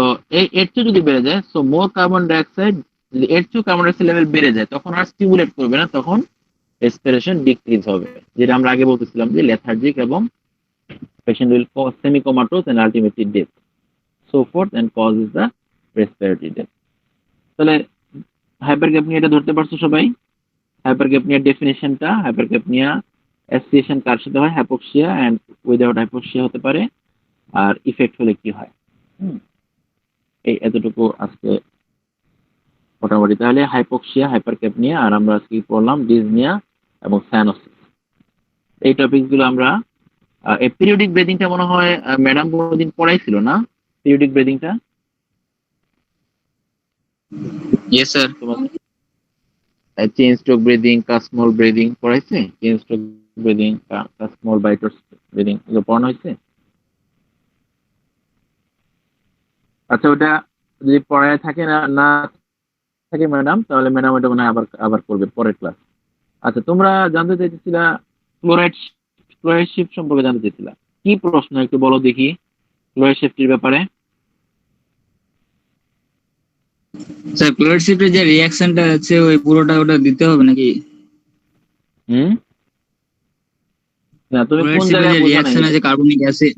এর চেয়ে যদি বেড়ে যায়, সো মোর কার্বন ডাইঅক্সাইড, যদি এর চেয়ে কার্বন ডাইঅক্সাইড লেভেল বেড়ে যায়, তখন আর স্টিমুলেট করবে না, তখন রেসপিরেশন ডিক্রিজ হবে, যেটা আমরা আগে বলতেছিলাম যে লেথার্জিক এবং patient will semi comatose and ultimately death, so fourth, and causes the respiratory death. তাহলে হাইপারক্যাপনিয়াটা ধরতে পারছো সবাই? হাইপারক্যাপনিয়ার ডেফিনিশনটা, হাইপারক্যাপনিয়া অ্যাসোসিয়েশন কার সাথে হয়, হাইপোক্সিয়া এন্ড উইদাউট হাইপোক্সিয়া হতে পারে, আর ইফেক্ট হলে কি হয়। এই এতটুকু আজকে মোটামুটি। তাহলে হাইপোক্সিয়া, হাইপারক্যাপনিয়া, আর আমরা আজকে পড়লাম ডিজনিয়া এবং সায়ানোসিস। এই টপিকগুলো আমরা এই পিরিয়ডিক ব্রিদিংটা মনে হয় ম্যাডাম কোনদিন পড়াইছিল না, পিরিয়ডিক ব্রিদিংটা? Yes sir. তোমার Cheyne stroke breathing, Kussmaul breathing পড়াইছে? Cheyne stroke breathing, Kussmaul bites breathing এগুলো পড়ানো হয়েছে? আচ্ছা, ওটা যদি পড়ায় থাকে না থাকে ম্যাডাম, তাহলে ম্যাডাম ওটা মনে হয় আবার করবে পরের ক্লাস। আচ্ছা, তোমরা জানতে চাইতেছিলা ক্লোরাইড শিফট সম্পর্কে জানতে চাইছিলা, কি প্রশ্ন একটু বলো দেখি ক্লোরাইড শিফটের ব্যাপারে। স্যার ক্লোরাইড শিফটের যে রিঅ্যাকশনটা আছে ওই পুরোটা ওটা দিতে হবে নাকি? না, তুমি ক্লোরাইড কোন শিফটের জায়গায় যে বোঝো রিঅ্যাকশন না? আছে কার্বনিক অ্যাসিড।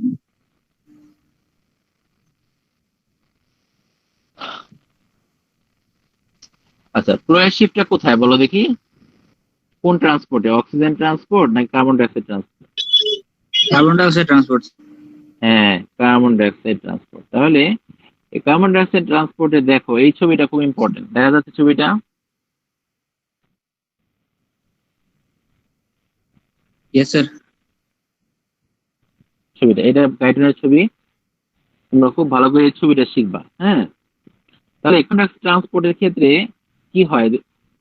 আচ্ছা, ক্লোরাইড শিফটটা কোথায় বলো দেখি, কোন ট্রান্সপোর্টে, অক্সিজেন ট্রান্সপোর্ট নাকি carbon dioxide transport? Carbon dioxide transport. হ্যাঁ, কার্বন ডাইঅক্সাইড ট্রান্সপোর্ট। তাহলে এই কার্বন ডাইঅক্সাইড ট্রান্সপোর্টে দেখো, এই ছবিটা খুব ইম্পর্টেন্ট, দেখা যাচ্ছে ছবিটা? Yes sir. ছবিটা, এটা গাইডলাইনের ছবি, তোমরা খুব ভালো করে এই ছবিটা শিখবা। হ্যাঁ, তাহলে ট্রান্সপোর্টের ক্ষেত্রে কি হয়,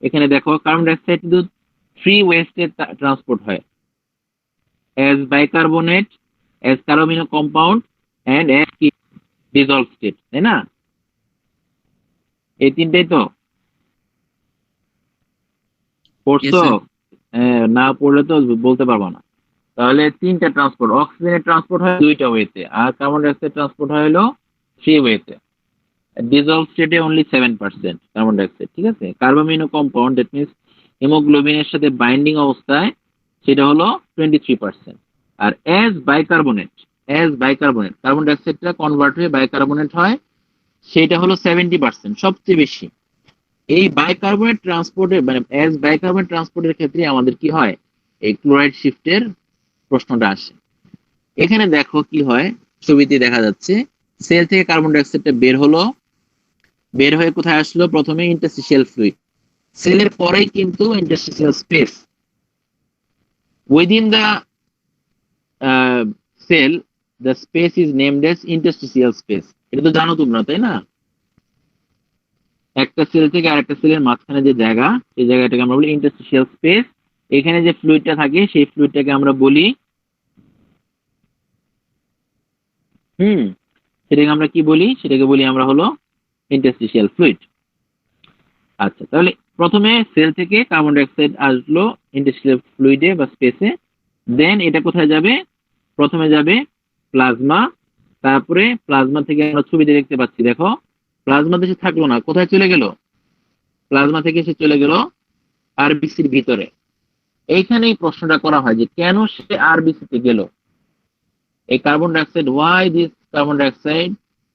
এখানে দেখো কার্বন ডাইঅক্সাইড কিন্তু 3 ওয়েতে ট্রান্সপোর্ট হয়, as bicarbonate, as carbamino compound and as dissolved state, তাই না? এই তিনটাই তো পড়ছো? না পড়লে তো বলতে পারবো না। তাহলে তিনটা ট্রান্সপোর্ট, অক্সিজেনের ট্রান্সপোর্ট হয় 2টা ওয়েতে, আর কার্বন ডাইঅক্সাইড ট্রান্সপোর্ট হয় হলো 3 ওয়েতে। ডিজলভ স্টেটে অনলি 7% কার্বন ডাইঅক্সাইড, ঠিক আছে? কার্বামিনো কম্পাউন্ড, দ্যাট মিনস হিমোগ্লোবিনের সাথে বাইন্ডিং অবস্থায়, সেটা হলো 23%। আর অ্যাজ বাইকার্বনেট কার্বন ডাইঅক্সাইডটা কনভার্ট হয়ে বাইকার্বনেট হয়, সেটা হলো 70%, সবচেয়ে বেশি। এই বাইকার্বনেট ট্রান্সপোর্টের মানে অ্যাজ বাইকার্বনেট ট্রান্সপোর্টের ক্ষেত্রে আমাদের কি হয়, এই ক্লোরাইড শিফটের প্রশ্নটা আসে। এখানে দেখো কি হয়, ছবিতে দেখা যাচ্ছে সেল থেকে কার্বন ডাইঅক্সাইডটা বের হয়ে কোথায় আসলো, প্রথমে ইন্টারস্টিশিয়াল ফ্লুইড, সেলের পরেই কিন্তু interstitial space, within the cell the space is named as interstitial space. এটা তো জানো তোমরা, তাই না? একটা সেল থেকে আরেকটা সেলের মাঝখানে যে জায়গা, সেই জায়গাটাকে আমরা বলি ইন্টারস্টিশিয়াল স্পেস। এখানে যে ফ্লুইডটা থাকে সেই ফ্লুইডটাকে আমরা বলি সেটাকে আমরা কি বলি, সেটাকে বলি আমরা হলো ইন্টারস্টিশিয়াল ফ্লুইড। আচ্ছা, তাহলে প্রথমে সেল থেকে কার্বন ডাইঅক্সাইড আসলো ইন্টারস্টিশিয়াল ফ্লুইডে বা স্পেসে, দেন এটা কোথায় যাবে, প্রথমে যাবে প্লাজমা, তারপরে প্লাজমা থেকে আমরা ছবিতে দেখতে পাচ্ছি, দেখো প্লাজমা দেশে থাকলো না, কোথায় চলে গেল, প্লাজমা থেকে সে চলে গেল আরবিসির ভিতরে। এইখানেই প্রশ্নটা করা হয় যে কেন সে আরবিসিতে গেল, এই carbon dioxide, why this carbon dioxide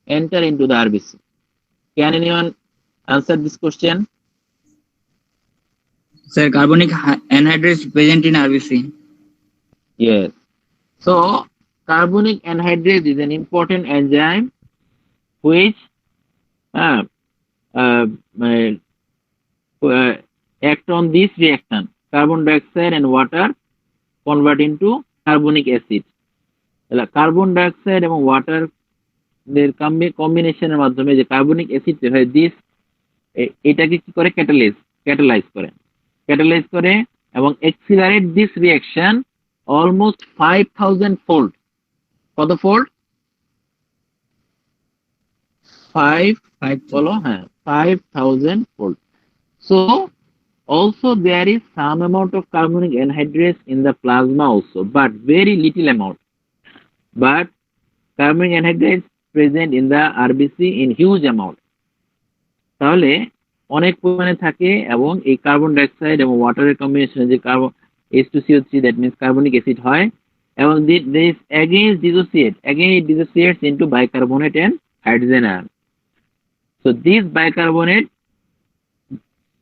enter into the RBC? Can anyone answer this question? Sir, carbonic anhydrase present in RBC. Yes. So carbonic anhydrase is an important enzyme which act on this reaction. Carbon dioxide and water convert into carbonic acid. Carbon dioxide এবং ওয়াটার এর কম্বিনেশনের মাধ্যমে যে কার্বনিক অ্যাসিড হয়, দিস এটাকে কি করে, ক্যাটালাইজ করে এবং Excelerate this reaction almost 5000 fold. কত ফোল্ড? 5 বলো, হ্যাঁ 5000 fold. So also there is some amount of carbonic anhydrase in the plasma also, but very little amount. But carbonic anhydrase present in the RBC in huge amount. তাহলে অনেক পরিমাণে থাকে এবং এই কার্বন ডাইঅক্সাইড এবং ওয়াটারের কম্বিনেশনে যে carbon H2CO3, that means carbonic acid হয়, এবং this again it dissociates into bicarbonate and hydrogen ion. So this bicarbonate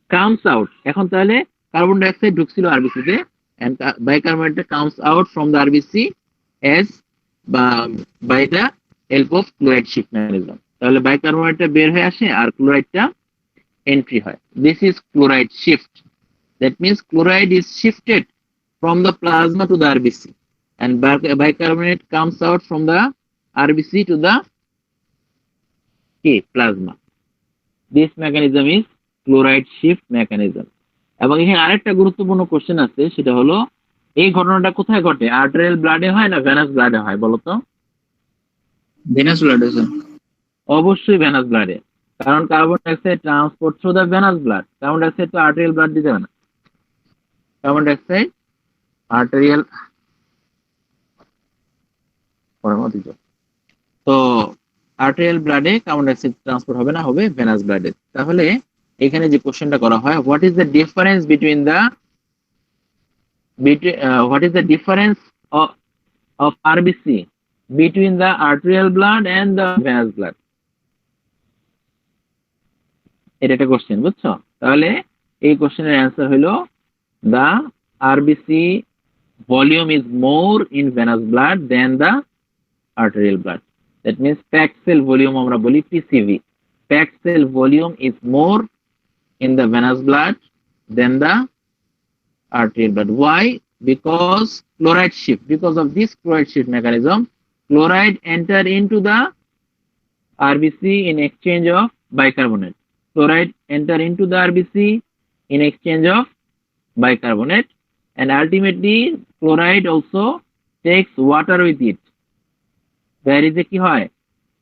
comes out. এখন তাহলে কার্বন ডাইঅক্সাইড ঢুকছিল আরবিসি তে, and bicarbonate comes out from the RBC as by the help of chloride shift mechanism. তাহলে বাইকার্বনেটটা বের হয়ে আসে আর ক্লোরাইডটা এন্ট্রি হয়। This is chloride shift. That means chloride is shifted from the plasma to the RBC, and bicarbonate comes out from the RBC to the plasma. This mechanism is chloride shift mechanism. এবং এখানে আরেকটা গুরুত্বপূর্ণ কোশ্চেন আছে, সেটা হলো এই ঘটনাটা কোথায় ঘটে, আর্টারিয়াল ব্লাডে হয় না ভেনাস ব্লাডে হয়, বলো তো? ভেনাস ব্লাডে স্যার। অবশ্যই ভেনাস ব্লাডে, কারণ carbon dioxide transport through the venous blood. Carbon dioxide তো আর্টারিয়াল ব্লাড দিতে হবে না, কার্বন ডাইঅক্সাইড আর্টারিয়াল তো আর্টারিয়াল ব্লাডে কার্বন ডাইঅক্সাইড ট্রান্সপোর্ট হবে না, হবে ভেনাস ব্লাডে। তাহলে এখানে যে কোশ্চেনটা করা হয়, what is the difference between the what is the difference of RBC between the arterial blood and the venous blood? এটা একটা কোশ্চেন, বুঝছো? তাহলে এই কোশ্চেনের অ্যান্সার হলো the RBC volume is more in venous blood than the arterial blood. That means packed cell volume আমরা বলি PCV. Packed cell volume is more in the venous blood than the arterial blood. Why? Because of this chloride shift mechanism, chloride enter into the RBC in exchange of bicarbonate. Chloride enter into the RBC in exchange of bicarbonate, and ultimately chloride also takes water with it. There is a কি হয়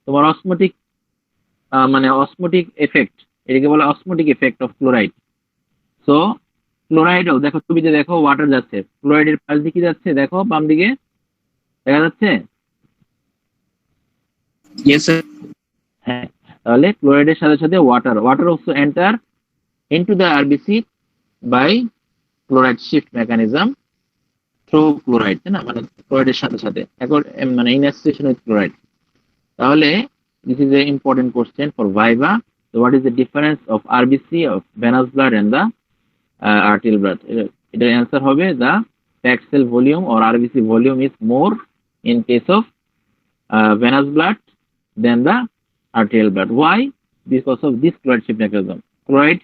তোমার অসমোটিক মানে অসমোটিক এফেক্ট, এটাকে বলে osmotic effect of chloride. So ক্লোরাইডও দেখো ছবিতে দেখো ওয়াটার যাচ্ছে, ক্লোরাইডের পাশ দিয়ে কি যাচ্ছে দেখো বাম দিকে দেখা যাচ্ছে। Yes, sir. হ্যাঁ, তাহলে ক্লোরাইডের সাথে সাথে water also enter into the RBC by chloride shift mechanism through chloride, তাই না, মানে ক্লোরাইডের সাথে সাথে এখন মানে ইন অ্যাসোসিয়েশন উইথ ক্লোরাইড। তাহলে this is a important question for viva. So what is the difference of RBC of venous blood and the arterial blood? এটার অ্যান্সার হবে the packed cell volume or RBC volume is more in case of venous blood than the arterial blood. Why? Because of this chloride shift mechanism. Chloride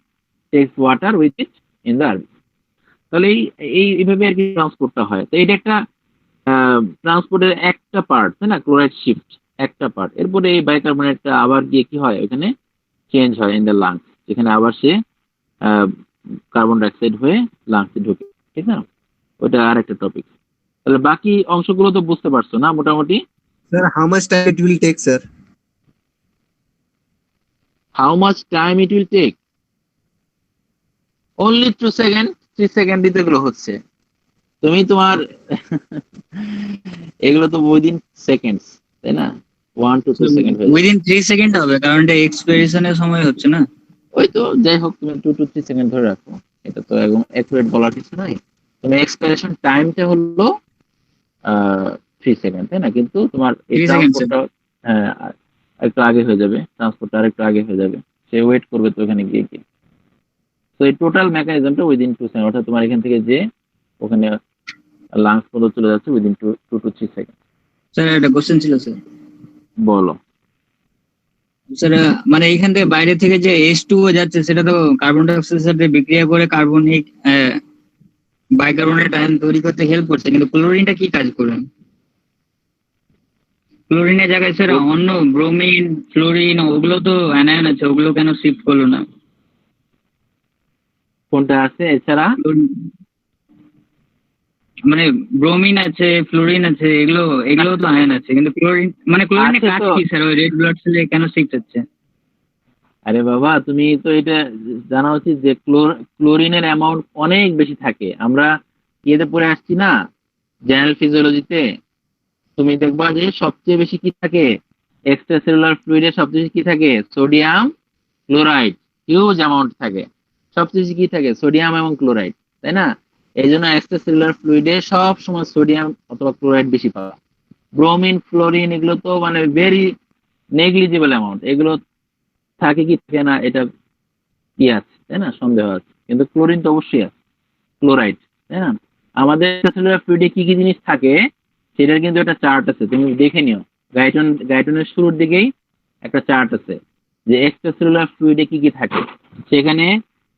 takes water with it in the RBC. তাহলে এইভাবে আর কি ট্রান্সপোর্টটা হয়। তো এটা একটা ট্রান্সপোর্টের একটা পার্ট, তাই না, ক্লোরাইড শিফট একটা পার্ট। এরপরে এই বাইকার্বনেটটা আবার গিয়ে কি হয় ওখানে চেঞ্জ হয় ইন দ্য লাংস, যেখানে আবার সে কার্বন ডাইঅক্সাইড হয়ে লাংসে ঢুকে, ঠিক না, ওটা আর একটা টপিক। তাহলে বাকি অংশগুলো তো বুঝতে পারছো না মোটামুটি? Sir, how much time it will take, sir? How much time it will take? Only 2 seconds, 3 second দিতে এগুলো হচ্ছে। তুমি তোমার এগুলো তো উইদিন সেকেন্ডস, তাই না, 1 to 2 সেকেন্ড হয়ে Within 3 সেকেন্ড হবে, কারণ এটা এক্সপেরিশনের সময় হচ্ছে না। ওই তো যাই হোক, তুমি 2 to 3 সেকেন্ড ধরে রাখো, এটা তো একদম অ্যাকুরেট বলার কিছু নাই। তুমি এক্সপিরেশন টাইমটা হলো 3 সেকেন্ড, তাই না, কিন্তু তোমার এই 3 seconds, ট্রান্সপোর্টটা একটু আগে হয়ে যাবে, ট্রান্সপোর্টটা আরেকটু আগে হয়ে যাবে, সে ওয়েট করবে তো ওখানে গিয়ে গিয়ে। তো এই টোটাল মেকানিজমটা উইদিন 2 সেকেন্ড, অর্থাৎ তোমার এখান থেকে যে ওখানে লাংস পর্যন্ত চলে যাচ্ছে উইদিন 2 to 3 সেকেন্ড। স্যার একটা কোশ্চেন ছিল স্যার। বলো। স্যার মানে এখান থেকে বাইরে থেকে যে H2O যাচ্ছে সেটা তো কার্বন ডাই অক্সাইডের সাথে বিক্রিয়া করে কার্বনিক বাইকার্বনেট আয়ন তৈরি করতে হেল্প করছে, কিন্তু ক্লোরিনটা কি কাজ করবে? ক্লোরিনের জায়গায় স্যার অন্য ব্রোমিন, ফ্লোরিন ওগুলো তো অ্যানায়ন আছে, ওগুলো কেন শিফট করলো না? কোনটা আছে এছাড়া? মানে ব্রোমিন আছে, ফ্লোরিন আছে, এগুলো তো আয়ন আছে, কিন্তু ক্লোরিন মানে ক্লোরিনের আছে কাজ তো। কি স্যার? ওই রেড ব্লাড সেলে কেন শিফট হচ্ছে? আরে বাবা, তুমি তো এটা জানা উচিত যে ক্লোরিনের অ্যামাউন্ট অনেক বেশি থাকে। আমরা ইয়েতে পড়ে আসছি না, জেনারেল ফিজিওলজিতে, তুমি দেখবা যে সবচেয়ে বেশি কি থাকে, এক্সট্রা সেলুলার ফ্লুইডে সবচেয়ে বেশি কি থাকে, সোডিয়াম ক্লোরাইড, হিউজ অ্যামাউন্ট থাকে। সবচেয়ে বেশি কি থাকে, সোডিয়াম এবং ক্লোরাইড, তাই না। এই জন্য এক্সট্রা সেলুলার ফ্লুইডে সব সময় সোডিয়াম অথবা ক্লোরাইড বেশি পাওয়া। ব্রোমিন, ফ্লোরিন এগুলো তো মানে ভেরি নেগলিজিবল অ্যামাউন্ট, এগুলো থাকে কি থাকে না এটা কি আছে, তাই না, সন্দেহ আছে। কিন্তু ক্লোরিন তো অবশ্যই আছে, ক্লোরাইড, তাই না। আমাদের সেলুলার ফ্লুইডে কি কি জিনিস থাকে সেটার কিন্তু একটা চার্ট আছে, তুমি দেখে নিও। গাইটনের শুরুর দিকেই একটা চার্ট আছে যে এক্সট্রা সেলুলার ফ্লুইডে কি কি থাকে। সেখানে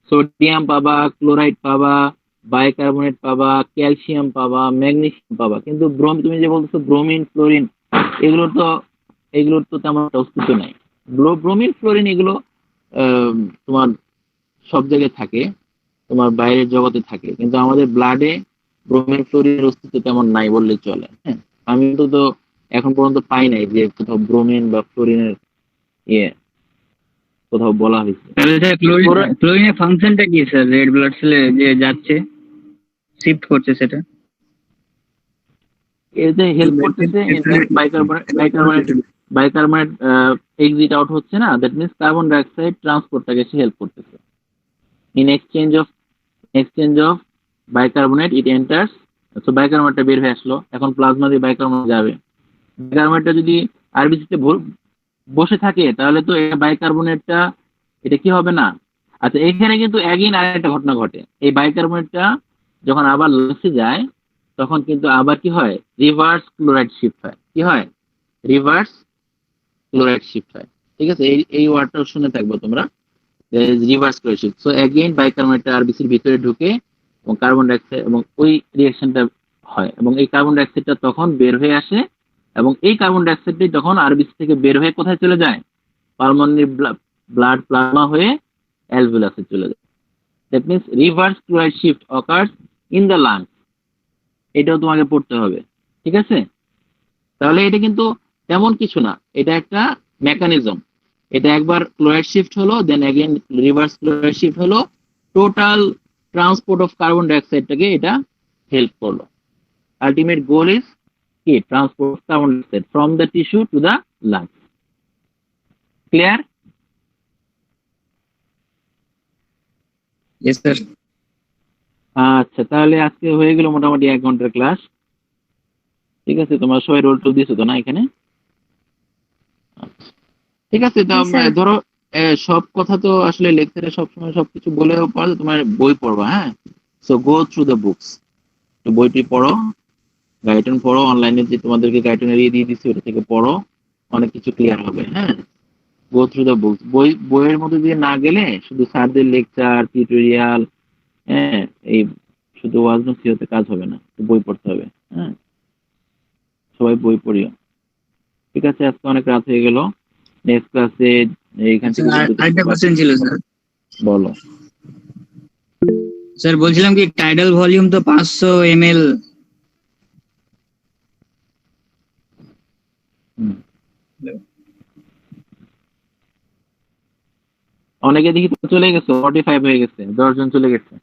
সোডিয়াম পাবা, ক্লোরাইড পাবা, বাইকার্বনেট পাবা, ক্যালসিয়াম পাবা, ম্যাগনেসিয়াম পাবা। কিন্তু তুমি যে বলতেছো ব্রোমিন, ফ্লোরিন এগুলোর তো তেমন একটা অস্তিত্ব নাই। ব্রোমিন, ফ্লোরিন এগুলো তোমার সব জায়গায় থাকে, তোমার বাইরের জগতে থাকে, কিন্তু আমাদের ব্লাডে ব্রোমিন, ফ্লোরিনের অস্তিত্ব তেমন নাই বললেই চলে। হ্যাঁ, আমি তো এখন পর্যন্ত পাই নাই যে কোথাও ব্রোমিন বা ফ্লোরিনের কোথাও বলা হয়েছে। ক্লোরিনের ফাংশনটা কি স্যার? রেড ব্লাড সেলে যে যাচ্ছে শিফট করছে সেটা এতে হেল্প করতেছে। ইনফ্যাক্ট বাইকার্বনেট এক্সিট আউট হচ্ছে না, দ্যাট মিন্স কার্বন ডাইঅক্সাইড ট্রান্সপোর্টটাকে সে হেল্প করতেছে। In exchange of bicarbonate it enters. So বাইকার্বনেটটা বের হয়ে আসলো, এখন প্লাজমা দিয়ে বাইকার্বনেট যাবে। বাইকার্বনেটটা যদি আরবিসিতে বসে থাকে তাহলে তো বাইকার্বনেটটা এটা কি হবে না। আচ্ছা, এখানে কিন্তু এগেইন আরেকটা ঘটনা ঘটে। এই বাইকার্বনেটটা যখন আবার লাংসে যায় তখন কিন্তু আবার কি হয়, রিভার্স ক্লোরাইড শিফট হয়। কি হয়? রিভার্স ক্লোরাইড শিফট হয়। ঠিক আছে, এই ওয়ার্ডটা শুনে থাকবো তোমরা, reverse chloride shift. So again বাইকার্বনেটটা আরবিসির ভিতরে ঢুকে এবং কার্বন ডাইঅক্সাইড এবং ওই রিঅ্যাকশনটা হয়, এবং এই কার্বন ডাইঅক্সাইডটা তখন বের হয়ে আসে এবং এই কার্বন ডাইঅক্সাইডটি যখন আরবিসি থেকে বের হয়ে কোথায় চলে যায়, পালমোনারি ব্লাড প্লাজমা হয়ে অ্যালভিওলাসে চলে যায়। That means reverse chloride shift occurs in the lungs. এটাও তোমাকে পড়তে হবে, ঠিক আছে? তাহলে এটা কিন্তু তেমন কিছু না, এটা একটা মেকানিজম। এটা একবার ক্লোরাইড শিফট হলো, then again reverse chloride shift হলো, টোটাল ট্রান্সপোর্ট অফ কার্বন ডাইঅক্সাইডটাকে এটা হেল্প করলো। আলটিমেট গোল ইজ কি? Transport of carbon dioxide from the tissue to the lungs. Clear? Yes sir. আচ্ছা, তাহলে আজকে হয়ে গেল মোটামুটি 1 ঘন্টার ক্লাস। ঠিক আছে, তোমরা সবাই রোল টোল দিছো তো না এখানে? আচ্ছা, ঠিক আছে। তো ধরো সব কথা তো আসলে লেকচারে সবসময় সবকিছু বলেও পারো, তোমার বই পড়বা, হ্যাঁ? So go through the books, তো বইটি পড়ো, গাইডলাইন পড়ো, অনলাইনে যে তোমাদেরকে গাইডলাইন দিয়ে দিচ্ছি ওটা থেকে পড়ো, অনেক কিছু ক্লিয়ার হবে, হ্যাঁ? Go through the books. বইয়ের মধ্যে দিয়ে না গেলে শুধু স্যারদের লেকচার, টিউটোরিয়াল, হ্যাঁ, এই শুধু ওয়াজ নসিহতে কাজ হবে না, বই পড়তে হবে, হ্যাঁ? সবাই বই পড়িও, ঠিক আছে? আজকে অনেক রাত হয়ে গেল। নেক্সট ক্লাসে এইখান থেকে আরেকটা কোশ্চেন ছিল স্যার। বলো। স্যার বলছিলাম কি টাইডাল ভলিউম তো 500 ml। অনেকে দেখি তো চলে গেছে, 45 হয়ে গেছে, 10 জন চলে গেছে।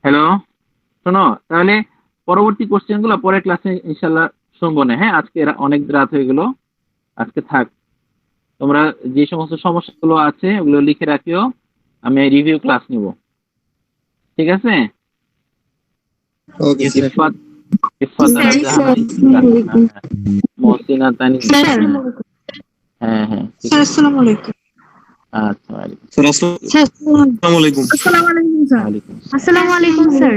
হ্যালো, শোনো, তাহলে পরবর্তী কোশ্চেন গুলো পরের ক্লাসে ইনশাল্লাহ শুনবো না, হ্যাঁ? আজকে অনেক রাত হয়ে গেল, আজকে থাক। তোমরা যে সমস্ত সমস্যাগুলো আছে ওগুলো লিখে রাখিও, আমি রিভিউ ক্লাস নিব, ঠিক আছে? Okay, sir. মহসিনা তানি, হ্যাঁ হ্যাঁ, স্যার আসসালামু আলাইকুম। আচ্ছা, ওয়ালাইকুম Sir, assalamu alaikum. আসসালামু আলাইকুম স্যার। ওয়ালাইকুম। আসসালামু আলাইকুম স্যার।